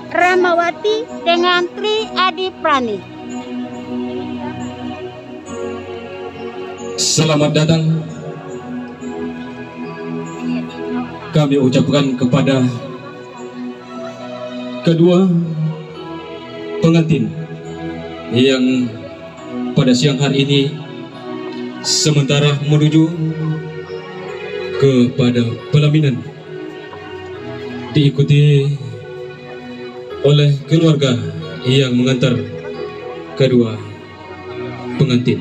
Rahmawati dengan Tri Adiprani. Selamat datang kami ucapkan kepada kedua pengantin yang pada siang hari ini sementara menuju kepada pelaminan, diikuti oleh keluarga yang mengantar kedua pengantin.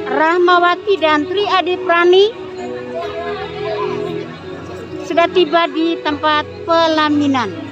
Rahmawati dan Tri Adiprani sudah tiba di tempat pelaminan.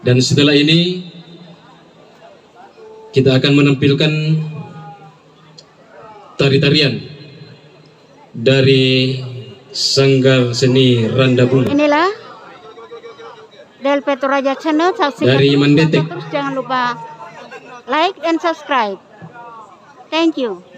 Dan setelah ini kita akan menampilkan tari-tarian dari Sanggar Seni Randabunga. Inilah Del Petro Raja Channel, saksikan dari Mendetek. terus, jangan lupa like dan subscribe. Thank you.